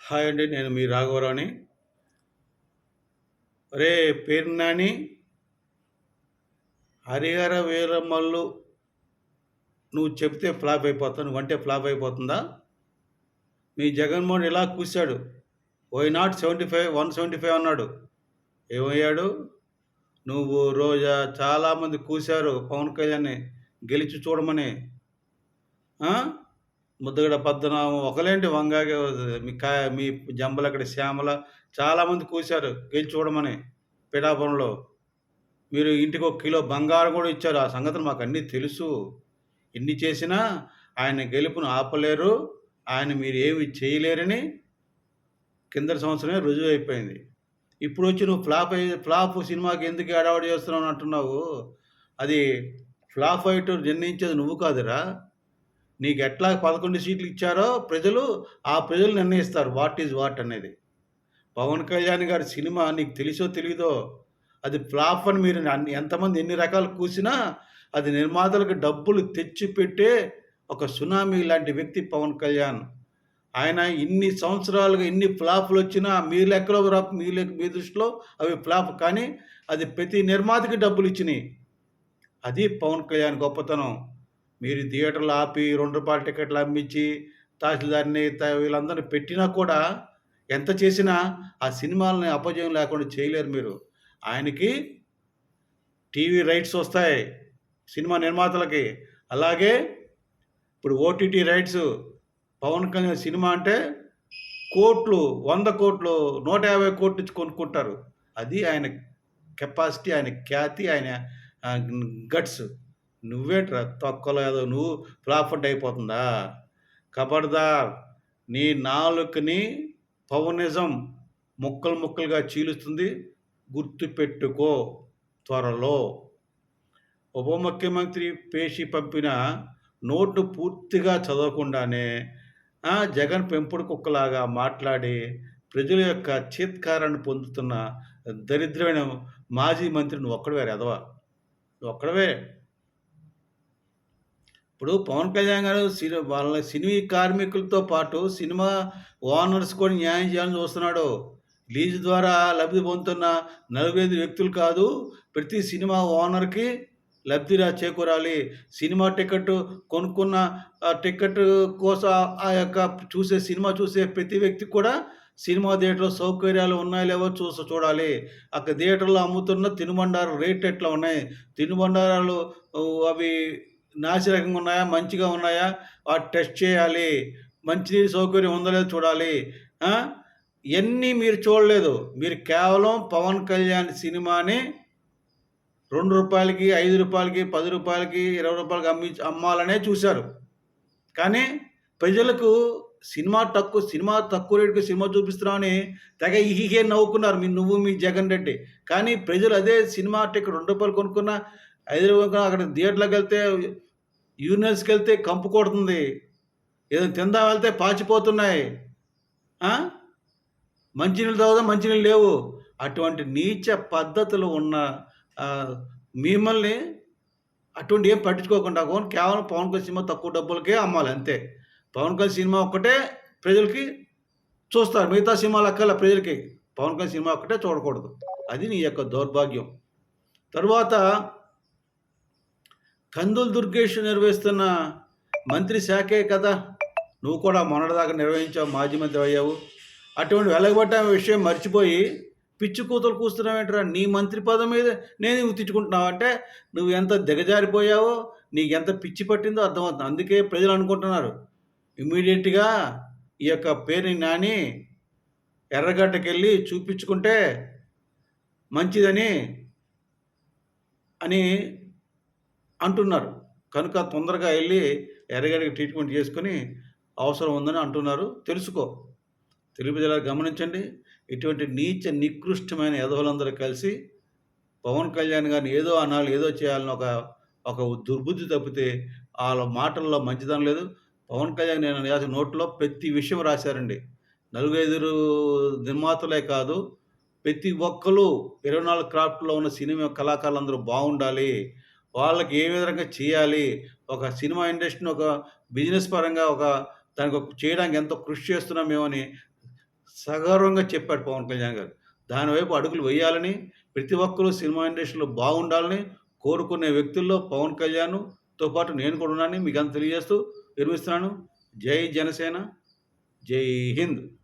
Hi అండి. నేను మీ రాఘవరావుని. ఒరేయ్ పేరు నాని, 'హరిహర వీరమల్లు' నువ్వు చెప్తే ఫ్లాప్ అయిపోతావు. నువ్వంటే ఫ్లాప్ అయిపోతుందా? మీ జగన్మోహన్ ఇలా కూసాడు. వై నాట్ 75, 175 అన్నాడు. ఏమయ్యాడు? నువ్వు, రోజా చాలామంది కూసారు పవన్ కళ్యాణ్‌ని గెలిచి చూడమని. ఆ! ముద్రగడ పద్మనాభం ఒకలేంటి వంగాగే మీ జంబలకడి శ్యామల చాలామంది కూసారు గెలిచి చూడమని పిఠాపురంలో. మీరు ఇంటికి ఒక కిలో బంగారం కూడా ఇచ్చారు. ఆ సంగతులు మాకన్నీ తెలుసు. ఎన్ని చేసినా ఆయన గెలుపును ఆపలేరు. ఆయన మీరేమి చేయలేరని కిందటి సంవత్సరమే రుజువైపోయింది. ఇప్పుడొచ్చి నువ్వు ఫ్లాప్ సినిమాకి ఎందుకు హడావిడి చేస్తున్నావు అంటున్నావు. అది ఫ్లాప్ అయ్యేట్టు నిర్ణయించేది నువ్వు కాదురా. నీకెట్లా 11 సీట్లు ఇచ్చారో ప్రజలు, ఆ ప్రజలు నిర్ణయిస్తారు వాట్ ఈజ్ వాట్ అనేది. పవన్ కళ్యాణ్ గారి సినిమా నీకు తెలుసో తెలీదో అది ఫ్లాప్ అని మీరు ఎంతమంది ఎన్ని రకాలు కూసినా అది నిర్మాతలకు డబ్బులు తెచ్చిపెట్టే ఒక సునామీ లాంటి వ్యక్తి పవన్ కళ్యాణ్. ఆయన ఇన్ని సంవత్సరాలుగా ఇన్ని ఫ్లాపులు వచ్చినా మీ లెక్కలో మీ దృష్టిలో అవి ఫ్లాప్, కానీ అది ప్రతి నిర్మాతకి డబ్బులు ఇచ్చినాయి. అది పవన్ కళ్యాణ్ గొప్పతనం. మీరు థియేటర్లు ఆపి ₹2 టికెట్లు అమ్మించి తహసీల్దార్ని వీళ్ళందరినీ పెట్టినా కూడా ఎంత చేసినా ఆ సినిమాలని అపజయం లేకుండా చేయలేరు మీరు. ఆయనకి టీవీ రైట్స్ వస్తాయి సినిమా నిర్మాతలకి. అలాగే ఇప్పుడు OTT rights. Pavan Kalyan cinema అంటే కోట్లు, 100 కోట్లు, 150 కోట్లు ఇచ్చి కొనుక్కుంటారు. అది ఆయన కెపాసిటీ, ఆయన ఖ్యాతి, ఆయన గట్స్. నువ్వేంట్రా తొక్కలో ఏదో నువ్వు ఫ్లాప్ అంటే అయిపోతుందా? ఖబర్దార్, నీ నాలుకని పవనిజం ముక్కలు ముక్కలుగా చీలుస్తుంది. గుర్తుపెట్టుకో త్వరలో. ఉప ముఖ్యమంత్రి పేషి పంపిన నోటు పూర్తిగా చదవకుండానే జగన్ పెంపుడు కుక్కలాగా మాట్లాడి ప్రజల యొక్క చీత్కారాన్ని పొందుతున్న దరిద్రమైన మాజీ మంత్రి నువ్వు ఒక్కడవే ఎదవా. నువ్వు ఒక్కడవే. ఇప్పుడు పవన్ కళ్యాణ్ గారు వాళ్ళ సినీ కార్మికులతో పాటు సినిమా ఓనర్స్ కూడా న్యాయం చేయాలని చూస్తున్నాడు. లీజు ద్వారా లబ్ధి పొందుతున్న 45 వ్యక్తులు కాదు, ప్రతి సినిమా ఓనర్కి లబ్ధి చేకూరాలి. సినిమా టికెట్ కొనుక్కున్న టికెట్ కోసం ఆ యొక్క సినిమా చూసే ప్రతి వ్యక్తికి కూడా సినిమా థియేటర్లో సౌకర్యాలు ఉన్నాయో లేవో చూడాలి. అక్కడ థియేటర్లో అమ్ముతున్న తినుబండారాలు రేట్ ఎట్లా ఉన్నాయి, తినుబండారాలు అవి నాసిరకంగా ఉన్నాయా, మంచిగా ఉన్నాయా, వాటి టెస్ట్ చేయాలి. మంచినీటి సౌకర్యం ఉందో లేదో చూడాలి. ఇవన్నీ మీరు చూడలేదు. మీరు కేవలం పవన్ కళ్యాణ్ సినిమాని ₹2, ₹5, ₹10, ₹20 అమ్మాలనే చూశారు. కానీ ప్రజలకు సినిమా తక్కువ రేటుకి సినిమా చూపిస్తున్నామని తెగ ఈహే నవ్వుకున్నారు నువ్వు మీ జగన్ రెడ్డి. కానీ ప్రజలు అదే సినిమా టికెట్ ₹2 కొనుక్కున్న, ₹5 అక్కడ థియేటర్లోకి వెళ్తే, యూనియన్స్కి వెళ్తే కంపు కొడుతుంది. ఏదైనా తిందాం వెళ్తే పాచిపోతున్నాయి. మంచినీళ్ళు తాగుదాం, మంచినీళ్ళు లేవు. అటువంటి నీచ పద్ధతులు ఉన్న మిమ్మల్ని అటువంటి ఏం పట్టించుకోకుండా కేవలం పవన్ కళ్యాణ్ సినిమా తక్కువ డబ్బులకే అమ్మాలి అంతే. పవన్ కళ్యాణ్ సినిమా ఒక్కటే ప్రజలకి చూస్తారు, మిగతా సినిమాలు అక్కల ప్రజలకి. పవన్ కళ్యాణ్ సినిమా ఒక్కటే చూడకూడదు. అది నీ యొక్క దౌర్భాగ్యం. తరువాత కందులు దుర్గేష్ నిర్వహిస్తున్న మంత్రి శాఖే కదా, నువ్వు కూడా మొన్నటిదాకా నిర్వహించావు, మాజీ మంత్రి అయ్యావు. అటువంటి వెలగబట్ట విషయం మర్చిపోయి పిచ్చి కూతురు కూస్తున్నావేంట్రా? నీ మంత్రి పదం మీద నేను తిట్టుకుంటున్నావు అంటే నువ్వు ఎంత దిగజారిపోయావో, నీకు ఎంత పిచ్చి పట్టిందో అర్థమవుతుంది. అందుకే ప్రజలు అనుకుంటున్నారు ఇమ్మీడియట్గా ఈ యొక్క పేరుని నాని ఎర్రగడ్డకెళ్ళి చూపించుకుంటే మంచిదని అని అంటున్నారు. కనుక తొందరగా వెళ్ళి ఎర్రగడ్డకి ట్రీట్మెంట్ చేసుకొని అవసరం ఉందని అంటున్నారు. తెలుసుకో. తెలుగు ప్రజలు గమనించండి. ఇటువంటి నీచ నికృష్టమైన ఎదవలందరూ కలిసి పవన్ కళ్యాణ్ గారిని ఏదో అనాలి, ఏదో చేయాలని ఒక దుర్బుద్ధి తప్పితే వాళ్ళ మాటల్లో మంచిదనం లేదు. పవన్ కళ్యాణ్ నేను రాసిన నోట్లో ప్రతి విషయం రాశారండి. 4-5 నిర్మాతలే కాదు, ప్రతి ఒక్కరు 24 క్రాఫ్ట్లో ఉన్న సినిమా కళాకారులందరూ బాగుండాలి, వాళ్ళకి ఏ విధంగా చేయాలి, ఒక సినిమా ఇండస్ట్రీని ఒక బిజినెస్ పరంగా దానికి చేయడానికి ఎంతో కృషి చేస్తున్నాం మేమని సగర్వంగా చెప్పాడు పవన్ కళ్యాణ్ గారు. దాని వైపు అడుగులు వేయాలని, ప్రతి ఒక్కరు సినిమా ఇండస్ట్రీలో బాగుండాలని కోరుకునే వ్యక్తుల్లో పవన్ కళ్యాణ్‌తో పాటు నేను కూడా ఉన్నానని మీకందరికి తెలియజేస్తూ విరమిస్తున్నాను. జై జనసేన. జై హింద్.